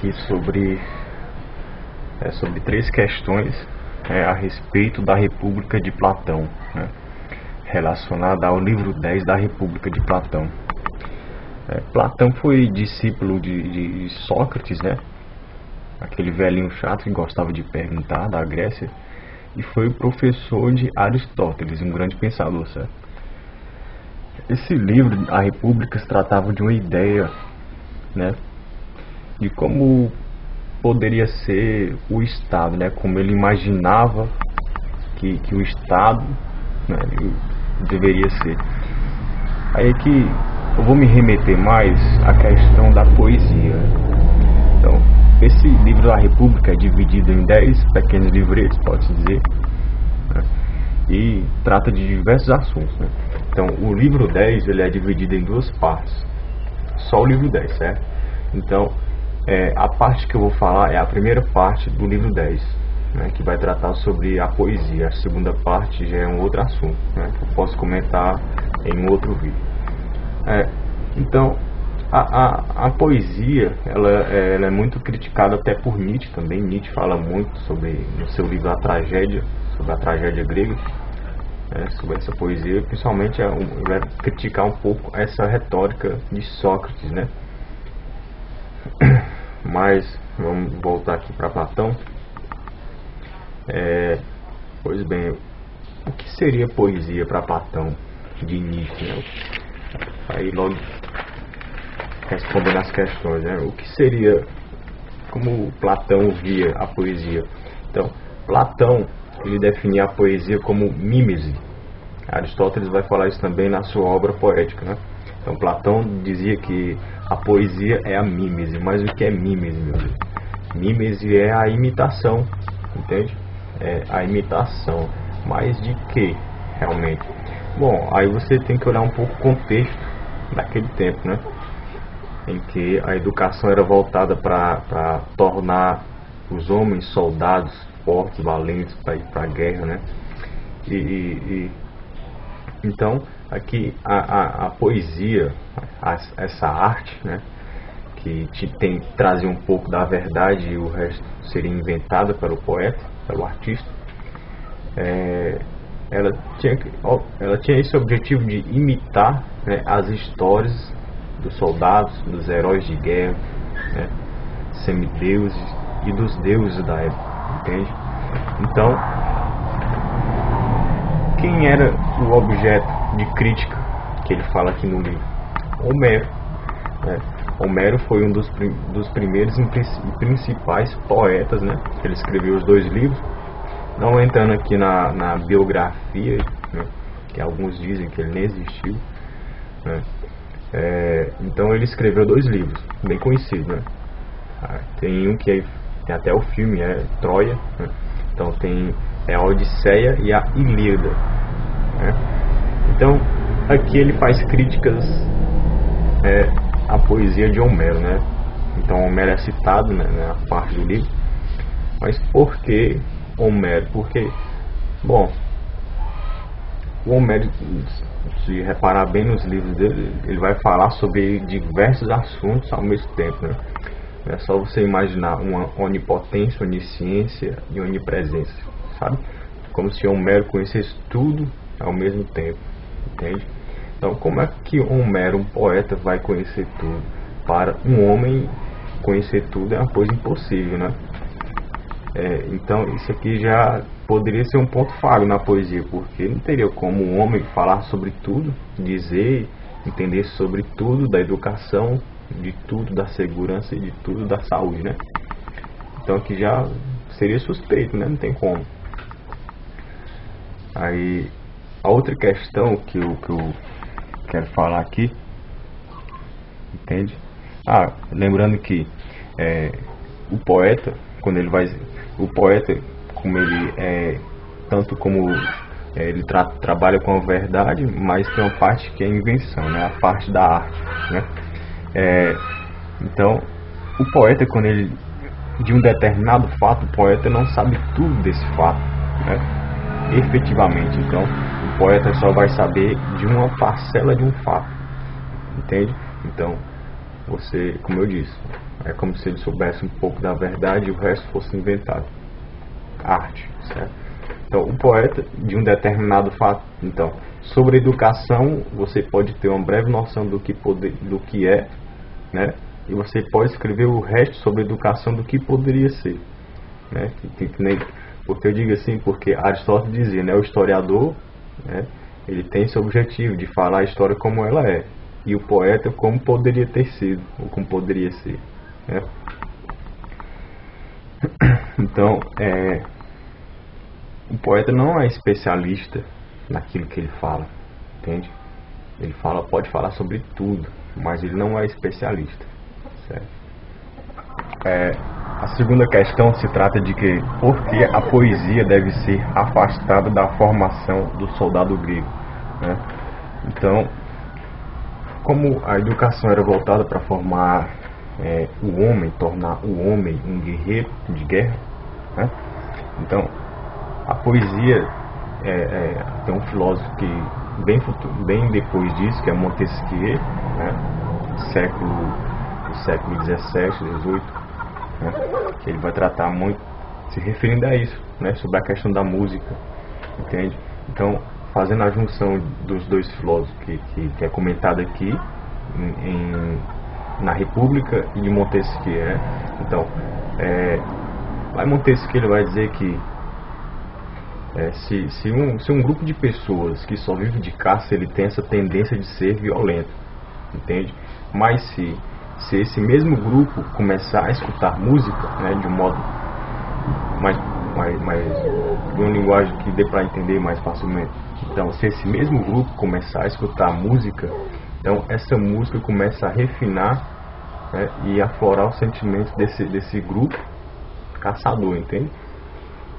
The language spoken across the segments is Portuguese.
aqui sobre três questões a respeito da República de Platão, né, relacionada ao livro 10 da República de Platão. Platão foi discípulo de Sócrates, né, aquele velhinho chato que gostava de perguntar, da Grécia, e foi o professor de Aristóteles, um grande pensador, certo? Esse livro, A República, se tratava de uma ideia, né, de como poderia ser o Estado, né, como ele imaginava que o Estado, né, deveria ser. Aí que eu vou me remeter mais à questão da poesia. Então, esse livro da República é dividido em 10 pequenos livretos, pode-se dizer, né, e trata de diversos assuntos, né. Então, o livro 10 ele é dividido em duas partes, só o livro 10, certo? Então, a parte que eu vou falar é a primeira parte do livro 10, né, que vai tratar sobre a poesia. A segunda parte já é um outro assunto, né, que eu posso comentar em um outro vídeo. Então, a poesia ela é muito criticada até por Nietzsche também. Nietzsche fala muito sobre, no seu livro A Tragédia, sobre a tragédia grega, sobre essa poesia. Principalmente vai criticar um pouco essa retórica de Sócrates, né? Mas vamos voltar aqui para Platão. Pois bem, o que seria poesia para Platão de Nietzsche, né? Aí logo respondendo as questões, né? O que seria, como Platão via a poesia? Então, Platão ele definia a poesia como mimese. Aristóteles vai falar isso também na sua obra poética, né? Então, Platão dizia que a poesia é a mimese. Mas o que é mimese, meu Deus? Mimese é a imitação, entende? É a imitação. Mas de que, realmente? Bom, aí você tem que olhar um pouco o contexto daquele tempo, né? Em que a educação era voltada para tornar os homens soldados fortes, valentes para ir para a guerra, né? Então, aqui a poesia, essa arte, né, que trazia um pouco da verdade e o resto seria inventada pelo poeta, pelo artista, ela tinha esse objetivo de imitar, né, as histórias dos soldados, dos heróis de guerra, né, semideuses e dos deuses da época, entende? Então, quem era o objeto de crítica que ele fala aqui no livro? Homero, né? Homero foi um dos primeiros e principais poetas, né? Ele escreveu os 2 livros. Não entrando aqui na biografia, né, que alguns dizem que ele nem existiu, né? Então ele escreveu 2 livros bem conhecidos, né? Tem um que tem até o filme, Troia, né? Então tem a Odisseia e a Ilíada, né? Então aqui ele faz críticas à poesia de Homero, né? Então Homero é citado, né, na parte do livro. Mas por que Homero? Porque, bom, o Homero, se reparar bem nos livros dele, ele vai falar sobre diversos assuntos ao mesmo tempo, né? É só você imaginar uma onipotência, onisciência e onipresença, sabe? Como se Homero conhecesse tudo ao mesmo tempo, entende? Então, como é que Homero, um poeta, vai conhecer tudo? Para um homem, conhecer tudo é uma coisa impossível, né? Então, isso aqui já poderia ser um ponto falho na poesia, porque não teria como um homem falar sobre tudo, dizer, entender sobre tudo, da educação, de tudo, da segurança e de tudo, da saúde, né? Então aqui já seria suspeito, né? Não tem como. Aí a outra questão que eu quero falar aqui, entende? Lembrando que o poeta, quando ele vai, o poeta, como ele tanto como ele trabalha com a verdade, mas tem uma parte que é invenção, né? A parte da arte, né? Então, o poeta, quando ele de um determinado fato, o poeta não sabe tudo desse fato, né? Efetivamente. Então, o poeta só vai saber de uma parcela de um fato, entende? Então, você, como eu disse, É como se ele soubesse um pouco da verdade e o resto fosse inventado. Arte, certo? Então, o poeta de um determinado fato. Então, sobre educação, você pode ter uma breve noção do que é, né? E você pode escrever o resto sobre educação do que poderia ser, né? Porque eu digo assim, porque Aristóteles dizia, né? O historiador, né? Ele tem esse objetivo de falar a história como ela é, e o poeta como poderia ter sido, ou como poderia ser, né? Então, o poeta não é especialista naquilo que ele fala, entende? Ele pode falar sobre tudo, mas ele não é especialista, certo? A segunda questão se trata de que por que a poesia deve ser afastada da formação do soldado grego, né? Então, como a educação era voltada para formar o homem, tornar o homem um guerreiro de guerra, né? Então, a poesia tem um filósofo que bem depois disso, que é Montesquieu, né? século 17, 18, né? Que ele vai tratar muito, se referindo a isso, né? Sobre a questão da música, entende? Então, fazendo a junção dos dois filósofos que é comentado aqui na República e de Montesquieu, né? Então, lá em Montesquieu ele vai dizer que se um grupo de pessoas que só vive de caça, ele tem essa tendência de ser violento, entende? Mas se esse mesmo grupo começar a escutar música, né, de um modo mais de uma linguagem que dê para entender mais facilmente, então se esse mesmo grupo começar a escutar música, então essa música começa a refinar, né, e aflorar os sentimentos desse grupo caçador, entende?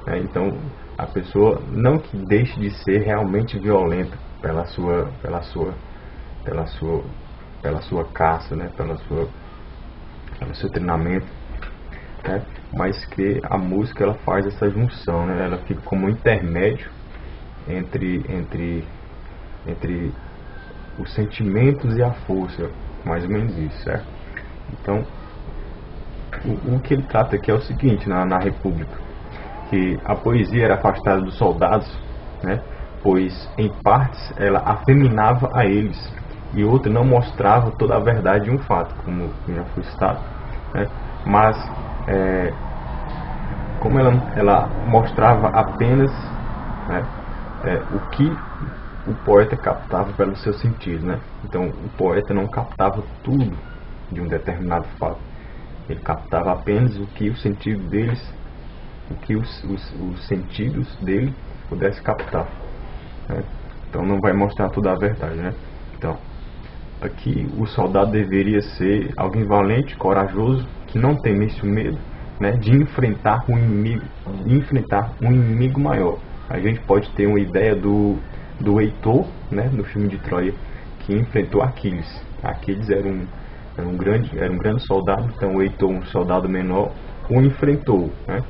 Então a pessoa não que deixe de ser realmente violenta pela sua caça, né, pelo seu treinamento, né, mas que a música ela faz essa junção, né, ela fica como um intermédio entre os sentimentos e a força, mais ou menos isso, certo? Então, o que ele trata aqui é o seguinte, na República, que a poesia era afastada dos soldados, né, pois em partes ela afeminava a eles e outra não mostrava toda a verdade de um fato, como já foi citado, né, mas como ela mostrava apenas, né, o que o poeta captava pelos seus sentidos, né? Então o poeta não captava tudo de um determinado fato, ele captava apenas o que o sentido deles, o que os sentidos dele pudesse captar, né? Então não vai mostrar toda a verdade, né? Então aqui o soldado deveria ser alguém valente, corajoso, que não temesse o medo, né, de enfrentar um inimigo maior. A gente pode ter uma ideia do Heitor, né, no filme de Troia, que enfrentou Aquiles. Aquiles era um grande soldado, então o Heitor, um soldado menor, o enfrentou, né?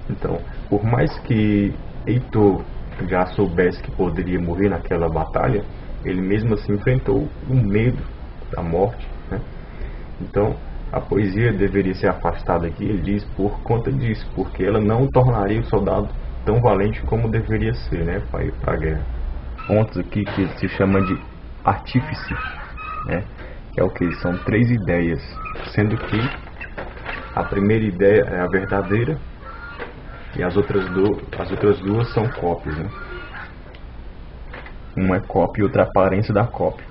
Então, por mais que Heitor já soubesse que poderia morrer naquela batalha, ele mesmo assim enfrentou o medo da morte, né? Então, a poesia deveria ser afastada aqui, ele diz, por conta disso, porque ela não tornaria o soldado tão valente como deveria ser, né, para ir para a guerra. Pontos aqui que se chama de artífice, né, que é o que? São 3 ideias, sendo que a primeira ideia é a verdadeira e as outras duas são cópias, né? Uma é cópia e outra é aparência da cópia.